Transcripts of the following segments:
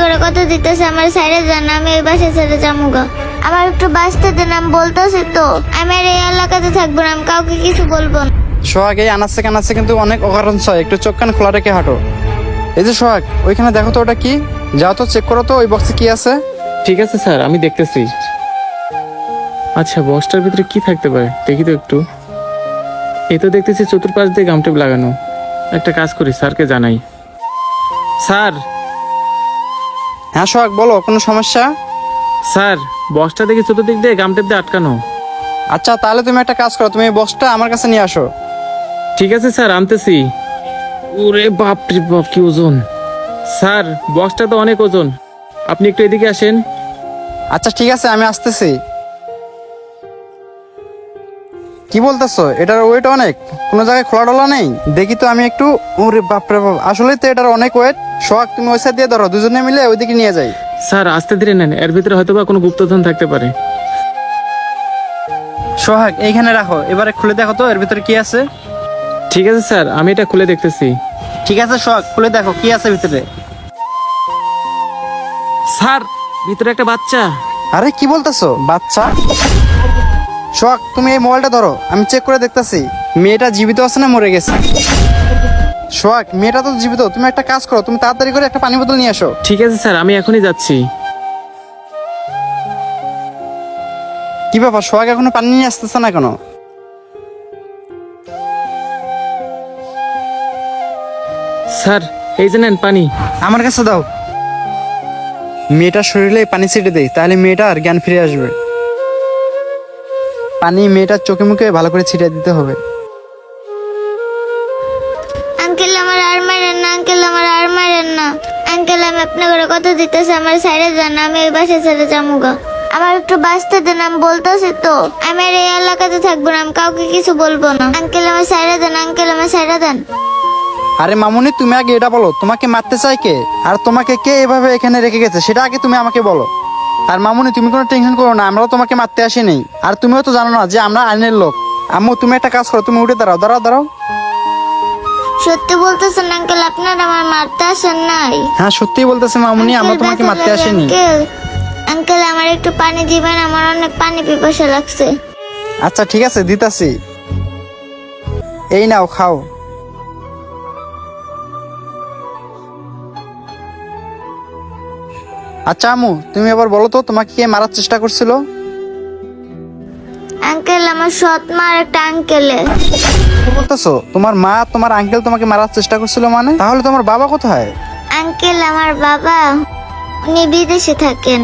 করে কথা দিতেছে আমার সাইডে যান, আমি ওই বাসায় ছেড়ে যামুগা। আমার একটু বাঁচতে দেন, আমি বলতেছি তো আমি আর এই এলাকাতে থাকবো না, আমি কাউকে কিছু বলবো না। সোহাগ, এই আনাচে কানাচে কিন্তু অনেক অকারণ ছয়, একটু চোখ কান খোলা রেখে হাঁটো। এই যে সোহাগ, ওইখানে দেখো তো ওটা কি, যাও তো চেক করো তো ওই বক্সে কি আছে। ঠিক আছে স্যার, আমি দেখতেছি। আচ্ছা, বক্সটার ভিতরে কি থাকতে পারে দেখি তো একটু। এই তো দেখতেছি চতুর্পাশ দিয়ে গামটেপ লাগানো। একটা কাজ করি, স্যারকে জানাই। স্যার, হ্যাঁ সোহাগ বলো, কোনো সমস্যা? স্যার, বক্সটা দেখি চতুর্দিক দিয়ে গামটেপ দিয়ে আটকানো। আচ্ছা তাহলে তুমি একটা কাজ করো, তুমি এই বক্সটা আমার কাছে নিয়ে আসো। ঠিক আছে স্যার, আনতেছি। ওরে বাপ রে বাপ, কি ওজন! স্যার, বক্সটা তো অনেক ওজন, আপনি একটু এদিকে আসেন। আচ্ছা ঠিক আছে, আমি আসতেছি। কি বলতেছো, এটার ওয়েট অনেক, কোনো জায়গায় খোলা ডলা নেই? দেখি তো আমি একটু। ওরে বাপরে বাপ, আসলেই তো এটার অনেক ওয়েট। সোহাগ তুমি ওই সাইড দিয়ে ধরো, দুজনে মিলে ওইদিকে নিয়ে যাই। স্যার, আস্তে ধীরে নেন, এর ভিতরে হয়তো বা কোনো গুপ্তধন থাকতে পারে। সোহাগ এইখানে রাখো, এবারে খুলে দেখো তো এর ভিতরে কি আছে। ঠিক আছে স্যার, আমি এটা খুলে দেখতেছি। ঠিক আছে সোহাগ, খুলে দেখো কি আছে ভিতরে। স্যার, ভিতরে একটা বাচ্চা। আরে কি বলতেছো, বাচ্চা? সোহাগ তুমি এই মোবাইলটা ধরো, আমি চেক করে দেখতেছি মেয়েটা জীবিত আছে না মরে গেছে। সোহাগ, মেয়েটা তো জীবিত, তুমি একটা কাজ করো, তুমি তাড়াতাড়ি করে একটা পানি বোতল নিয়ে আসো। ঠিক আছে স্যার, আমি এখনই যাচ্ছি। কি ব্যাপার, সোহাগ এখনো পানি নিয়ে আসতেছে না কেন? স্যার, এই যে নেন পানি। আমার কাছে দাও। মেয়েটার শরীরে পানি ছিটে দেই, তাহলে মেয়েটার জ্ঞান ফিরে আসবে। পানি মেয়েটার চোখে মুখে ভালো করে ছিটিয়ে দিতে হবে। আঙ্কেল আমার আর মারেন না, আঙ্কেল আমার আর মারেন না। আঙ্কেল আমি আপনার করে কথা দিতেছি আমার সাইডে যান, আমি ওই বাসায় ছেড়ে যামুগা। আমার একটু বাঁচতে দেন, আমি বলতেছি তো আমি আর এই এলাকাতে থাকবো না, আমি কাউকে কিছু বলবো না। আঙ্কেল আমার সাইডে দেন, আঙ্কেল আমার সাইডে দেন। আরে মামুনি, তুমি আগে এটা বলো, তোমাকে মারতে চাই কে, আর তোমাকে কে এভাবে এখানে রেখে গেছে সেটা আগে তুমি আমাকে বলো। আর মামুনি তুমি কোনো টেনশন করো না, আমরাও তোমাকে মারতে আসিনি, আর তুমিও তো জানো না যে আমরা আইনের লোক। আম্মু তুমি একটা কাজ করো, তুমি উঠে দাঁড়াও, দাঁড়াও দাঁড়াও। সত্যি বলতেছেন আঙ্কেল, আপনার আমার মারতে আসেন নাই? হ্যাঁ সত্যি বলতেছে মামুনি, আমরা আঙ্কেল, তোমাকে ব্যথা মারতে লাগে আসিনি। আঙ্কেল। আঙ্কেল আমার একটু পানি দিবেন, আমার অনেক পানি পিপাসা লাগছে। আচ্ছা ঠিক আছে, দিতাছি। এই নাও খাও। আচ্ছা আম্মু, তুমি এবার বলো তো তোমাকে কে মারার চেষ্টা করছিল? আঙ্কেল আমার সৎ মা আর একটা আঙ্কেলে। কি বলতেছো, তোমার মা তোমার আঙ্কেল তোমাকে মারার চেষ্টা করছিল মানে? তাহলে তোমার বাবা কোথায়? আঙ্কেল আমার বাবা উনি বিদেশে থাকেন।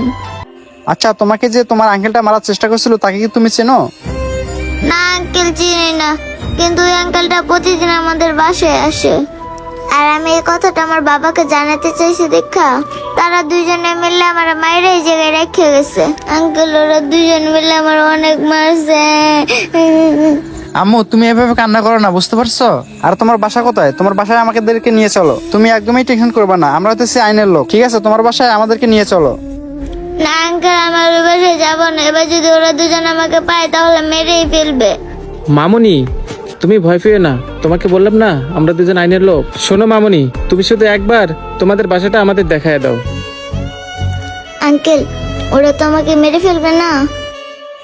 আচ্ছা, তোমাকে যে তোমার আঙ্কেলটা মারার চেষ্টা করছিল তাকে কি তুমি চেনো? না আঙ্কেল চিনি না, কিন্তু ওই আঙ্কেলটা প্রতিদিন আমাদের বাসায় আসে। আর আমি এই কথাটা আমার বাবাকে জানাতে চাইছি দেখা তারা দুইজনে মিলে আমার মায়ের এই জায়গায় রেখে গেছে। আঙ্কেল ওরা দুইজন মিলে আমার অনেক মারছে। আম্মু তুমি এভাবে কান্না করো না, বুঝতে পারছো? আর তোমার বাসা কোথায়? তোমার বাসায় আমাদেরকে নিয়ে চলো, তুমি একদমই টেনশন করবে না, আমরা হচ্ছে আইনের লোক, ঠিক আছে? তোমার বাসায় আমাদেরকে নিয়ে চলো। না আঙ্কেল আমার ওই বাসায় যাবো না, এবার যদি ওরা দুজন আমাকে পায় তাহলে মেরেই ফেলবে। মামুনি, তুমি ভয় পেও না, তোমাকে বললাম না আমরা দুজন আইনের লোক। শোনো মামুনি, তুমি শুধু একবার তোমাদের বাসাটা আমাদের দেখায় দাও। আঙ্কেল ওরা তো আমাকে মেরে ফেলবে না?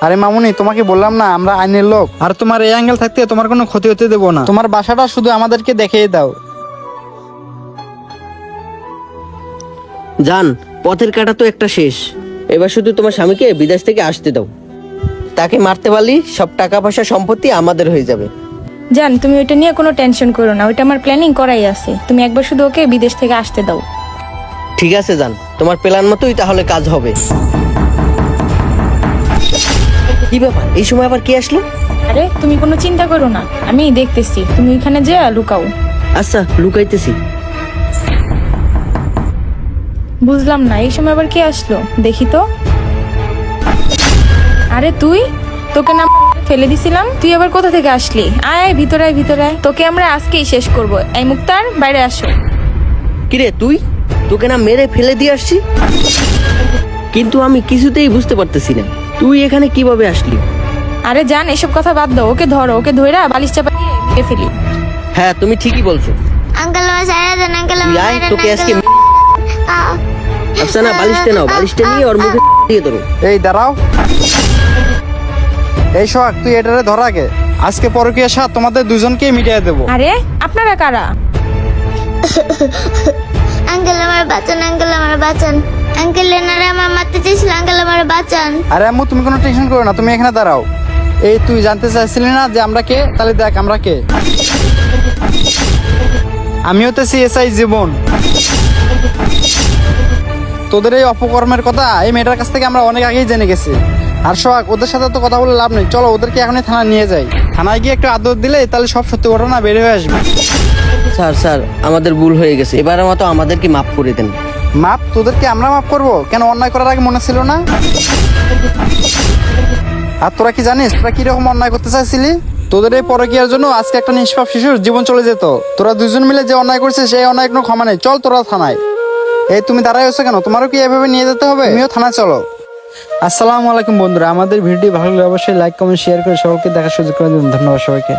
আরে মামুনি, তোমাকে বললাম না আমরা আইনের লোক, আর তোমার এই অ্যাঙ্গেল থাকতে তোমার কোনো ক্ষতি হতে দেবো না, তোমার বাসাটা শুধু আমাদেরকে দেখিয়ে দাও। জান, পথের কাটা তো একটা শেষ, এবার শুধু তোমার স্বামীকে বিদেশ থেকে আসতে দাও। তাকে মারতে পারলি সব টাকা পয়সা সম্পত্তি আমাদের হয়ে যাবে। জান, তুমি ওইটা নিয়ে কোনো টেনশন করো না, ওইটা আমার প্ল্যানিং করাই আছে। তুমি একবার শুধু ওকে বিদেশ থেকে আসতে দাও। ঠিক আছে জান, তোমার প্ল্যান মতোই তাহলে কাজ হবে। কি ব্যাপার, এই সময় আবার কে আসলো? আরে তুমি কোনো চিন্তা করো না, আমি দেখতেছি, তুমি ওইখানে যে লুকাও। আচ্ছা, লুকাইতেছি। বুঝলাম না, এই সময় আবার কে আসলো, দেখি তো। আরে তুই, তোকে না ফেলে দিছিলাম, তুই আবার কোথা থেকে আসলি? আয় আয়, ভিতরে আয়, ভিতরে আয়, তোকে আমরা আজকেই শেষ করব। এই মুক্তার, বাইরে আসো। কিরে তুই, তোকে না মেরে ফেলে দিয়ে আসছি, কিন্তু আমি কিছুতেই বুঝতে পারতেছি না তুই এখানে কিভাবে আসলি। আরে জান, এসব কথা বাদ দাও, ওকে ধরো, ওকে ধইরা বালিশ চাপা দিয়ে মেরে ফেলি। হ্যাঁ তুমি ঠিকই বলছো। আঙ্কেল আমার সাইডে দেন, আঙ্কেল আমার তুই আয়, মায়ের তোকে আজকে আফসানা বালিশটা নাও, বালিশটা নিয়ে ওর মুখে দিয়ে ধরো। এই দাঁড়াও। এই সোহাগ, তুই এটারে ধর আগে। আজকে পরকীয়ার সাথ তোমাদের দুজনকেই মিটিয়ে দেবো। আরে আপনারা কারা? আঙ্কেল আমার বাঁচান, আঙ্কেল আমার বাঁচান। আঙ্কেল এনারা আমার মারতে চাইছিল, আঙ্কেল আমার বাঁচান। আরে আম্মু, তুমি কোনো টেনশন করো না, তুমি এখানে দাঁড়াও। এই তুই জানতে চাইছিলি না যে আমরা কে? তাহলে দেখ আমরা কে। আমি হতেছি এসআই জীবন। তোদের এই অপকর্মের কথা এই মেয়েটার কাছ থেকে আমরা অনেক আগেই জেনে গেছি। আর সোহাগ, ওদের সাথে তো কথা বলে লাভ নেই, চলো ওদেরকে এখনই থানায় নিয়ে যাই। থানায় গিয়ে একটু আদর দিলে তাহলে সব সত্যি ঘটনা বের হয়ে আসবে। স্যার স্যার, আমাদের ভুল হয়ে গেছে, এবারের মতো আমাদেরকে মাফ করে দেন। মাপ? তোদেরকে আমরা মাপ করবো কেন? অন্যায় করার আগে মনে ছিল না? আর তোরা কি জানিস তোরা কিরকম অন্যায় করতে চাইছিলি? তোদের এই পরকীয়ার জন্য আজকে একটা নিষ্পাপ শিশুর জীবন চলে যেত। তোরা দুজন মিলে যে অন্যায় করছিস সেই অন্যায় কোনো ক্ষমা নেই। চল তোরা থানায়। এই তুমি দাঁড়াই আছো কেন? তোমারও কি এভাবে নিয়ে যেতে হবে? তুমিও থানায় চলো। আসসালামু আলাইকুম বন্ধুরা, আমাদের ভিডিওটি ভালো লাগলে অবশ্যই লাইক কমেন্ট শেয়ার করে সকলকে দেখার সুযোগ করে দিন। ধন্যবাদ সবাইকে।